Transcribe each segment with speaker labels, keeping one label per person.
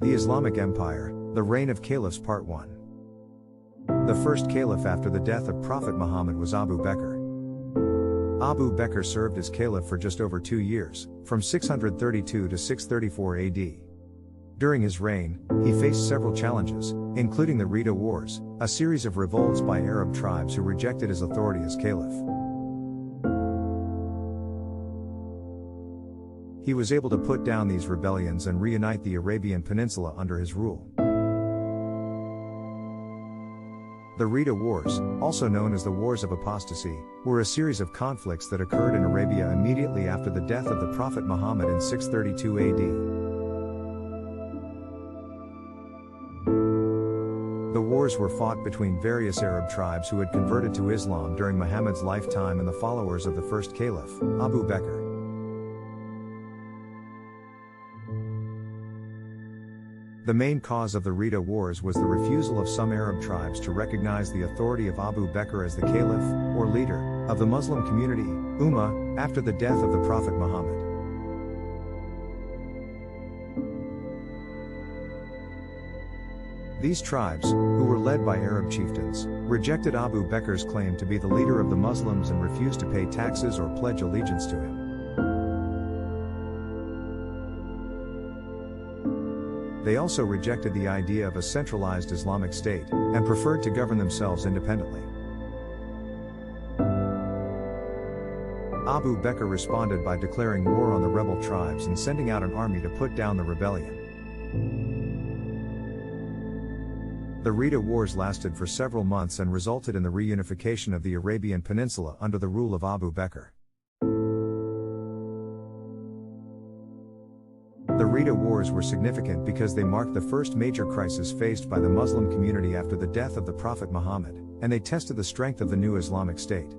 Speaker 1: The Islamic Empire, the Reign of Caliphs Part 1. The first caliph after the death of Prophet Muhammad was Abu Bakr. Abu Bakr served as caliph for just over 2 years, from 632 to 634 AD. During his reign, he faced several challenges, including the Ridda Wars, a series of revolts by Arab tribes who rejected his authority as caliph. He was able to put down these rebellions and reunite the Arabian Peninsula under his rule. The Ridda Wars, also known as the Wars of Apostasy, were a series of conflicts that occurred in Arabia immediately after the death of the Prophet Muhammad in 632 AD. The wars were fought between various Arab tribes who had converted to Islam during Muhammad's lifetime and the followers of the first caliph, Abu Bakr. The main cause of the Ridda Wars was the refusal of some Arab tribes to recognize the authority of Abu Bakr as the caliph, or leader, of the Muslim community, Ummah, after the death of the Prophet Muhammad. These tribes, who were led by Arab chieftains, rejected Abu Bakr's claim to be the leader of the Muslims and refused to pay taxes or pledge allegiance to him. They also rejected the idea of a centralized Islamic state, and preferred to govern themselves independently. Abu Bakr responded by declaring war on the rebel tribes and sending out an army to put down the rebellion. The Ridda Wars lasted for several months and resulted in the reunification of the Arabian Peninsula under the rule of Abu Bakr. The Ridda Wars were significant because they marked the first major crisis faced by the Muslim community after the death of the Prophet Muhammad, and they tested the strength of the new Islamic State.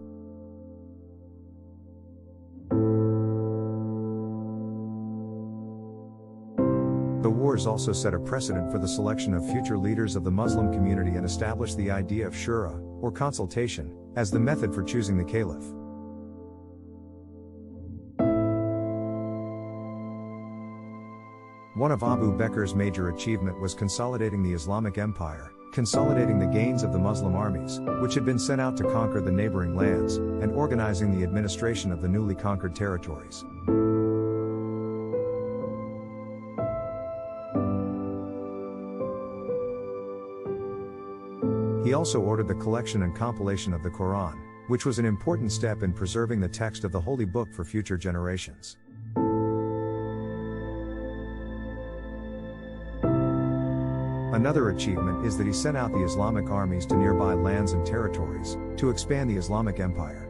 Speaker 1: The wars also set a precedent for the selection of future leaders of the Muslim community and established the idea of shura, or consultation, as the method for choosing the caliph. One of Abu Bakr's major achievements was consolidating the Islamic Empire, consolidating the gains of the Muslim armies, which had been sent out to conquer the neighboring lands, and organizing the administration of the newly conquered territories. He also ordered the collection and compilation of the Quran, which was an important step in preserving the text of the Holy Book for future generations. Another achievement is that he sent out the Islamic armies to nearby lands and territories, to expand the Islamic Empire.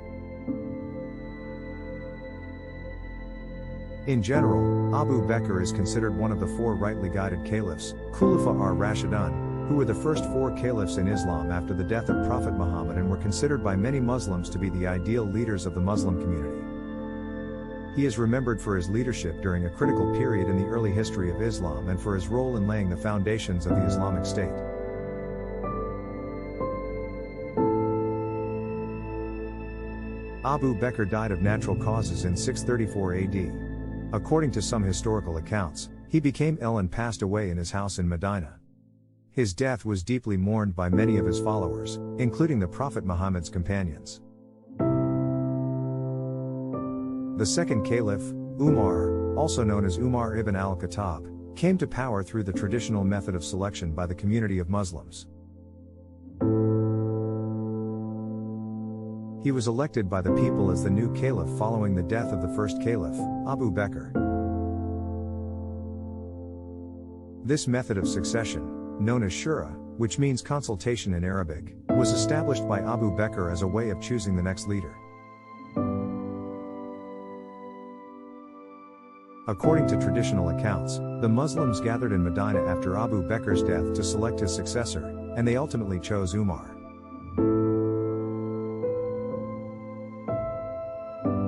Speaker 1: In general, Abu Bakr is considered one of the 4 rightly guided caliphs, Khulafa ar-Rashidun, who were the first 4 caliphs in Islam after the death of Prophet Muhammad and were considered by many Muslims to be the ideal leaders of the Muslim community. He is remembered for his leadership during a critical period in the early history of Islam and for his role in laying the foundations of the Islamic State. Abu Bakr died of natural causes in 634 AD. According to some historical accounts, he became ill and passed away in his house in Medina. His death was deeply mourned by many of his followers, including the Prophet Muhammad's companions. The second caliph, Umar, also known as Umar ibn al-Khattab, came to power through the traditional method of selection by the community of Muslims. He was elected by the people as the new caliph following the death of the first caliph, Abu Bakr. This method of succession, known as shura, which means consultation in Arabic, was established by Abu Bakr as a way of choosing the next leader. According to traditional accounts, the Muslims gathered in Medina after Abu Bakr's death to select his successor, and they ultimately chose Umar.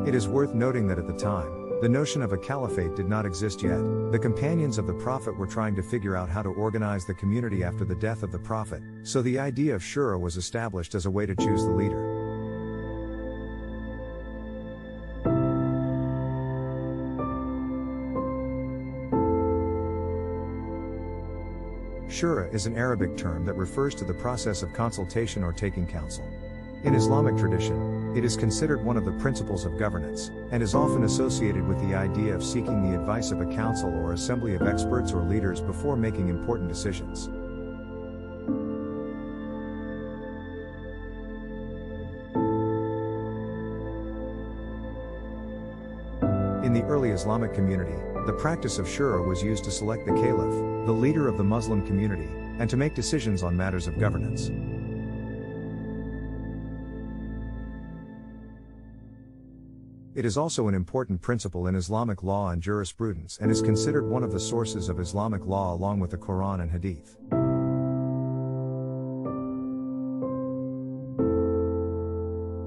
Speaker 1: It is worth noting that at the time, the notion of a caliphate did not exist yet. The companions of the Prophet were trying to figure out how to organize the community after the death of the Prophet, so the idea of shura was established as a way to choose the leader. Shura is an Arabic term that refers to the process of consultation or taking counsel. In Islamic tradition, it is considered one of the principles of governance, and is often associated with the idea of seeking the advice of a council or assembly of experts or leaders before making important decisions. In the early Islamic community, the practice of shura was used to select the caliph, the leader of the Muslim community, and to make decisions on matters of governance. It is also an important principle in Islamic law and jurisprudence and is considered one of the sources of Islamic law along with the Quran and Hadith.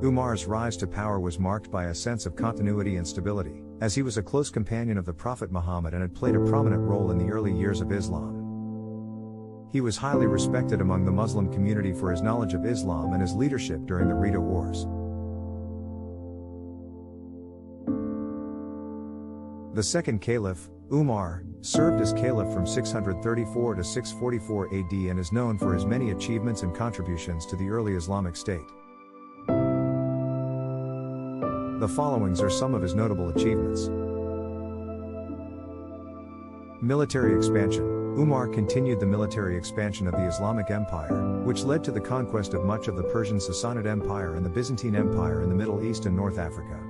Speaker 1: Umar's rise to power was marked by a sense of continuity and stability, as he was a close companion of the Prophet Muhammad and had played a prominent role in the early years of Islam. He was highly respected among the Muslim community for his knowledge of Islam and his leadership during the Ridda Wars. The second caliph, Umar, served as caliph from 634 to 644 AD and is known for his many achievements and contributions to the early Islamic state. The followings are some of his notable achievements. Military expansion. Umar continued the military expansion of the Islamic Empire, which led to the conquest of much of the Persian Sassanid Empire and the Byzantine Empire in the Middle East and North Africa.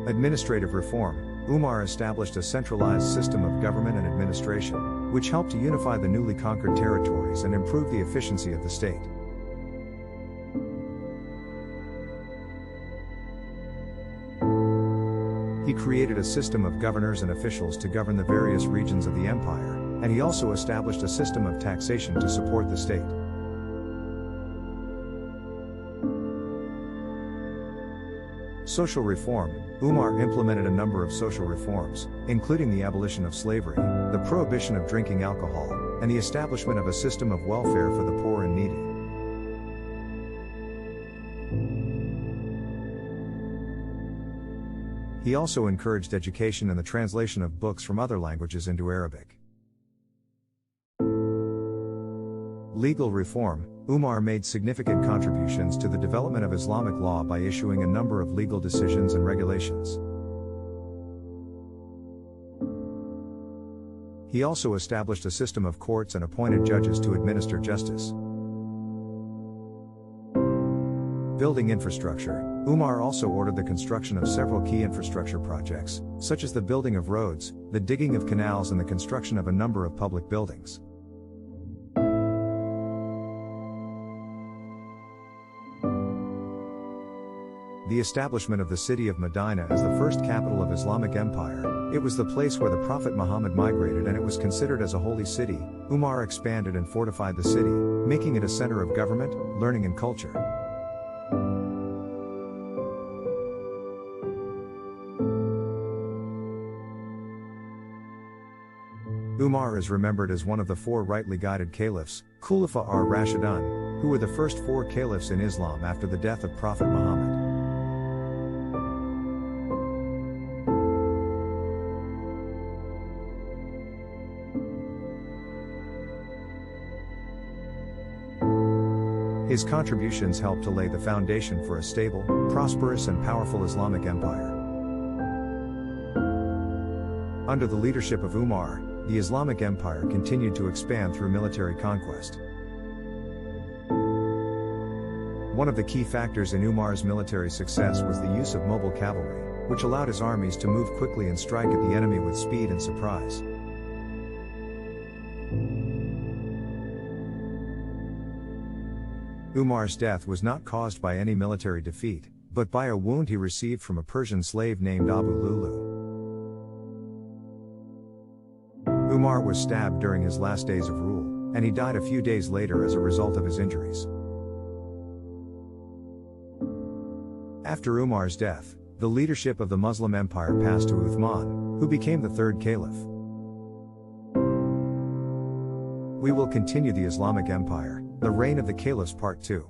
Speaker 1: Administrative reform. Umar established a centralized system of government and administration, which helped to unify the newly conquered territories and improve the efficiency of the state. He created a system of governors and officials to govern the various regions of the empire, and he also established a system of taxation to support the state. Social reform. Umar implemented a number of social reforms, including the abolition of slavery, the prohibition of drinking alcohol, and the establishment of a system of welfare for the poor and needy. He also encouraged education and the translation of books from other languages into Arabic. Legal reform. Umar made significant contributions to the development of Islamic law by issuing a number of legal decisions and regulations. He also established a system of courts and appointed judges to administer justice. Building infrastructure. Umar also ordered the construction of several key infrastructure projects, such as the building of roads, the digging of canals, and the construction of a number of public buildings. The establishment of the city of Medina as the first capital of Islamic Empire. It was the place where the Prophet Muhammad migrated and it was considered as a holy city. Umar expanded and fortified the city, making it a center of government, learning and culture. Umar is remembered as one of the four rightly guided caliphs, Khulafa ar-Rashidun, who were the first four caliphs in Islam after the death of Prophet Muhammad. His contributions helped to lay the foundation for a stable, prosperous and powerful Islamic empire. Under the leadership of Umar, the Islamic Empire continued to expand through military conquest. One of the key factors in Umar's military success was the use of mobile cavalry, which allowed his armies to move quickly and strike at the enemy with speed and surprise. Umar's death was not caused by any military defeat, but by a wound he received from a Persian slave named Abu Lulu. Umar was stabbed during his last days of rule, and he died a few days later as a result of his injuries. After Umar's death, the leadership of the Muslim Empire passed to Uthman, who became the third caliph. We will continue the Islamic Empire, the reign of the Caliphs Part 2.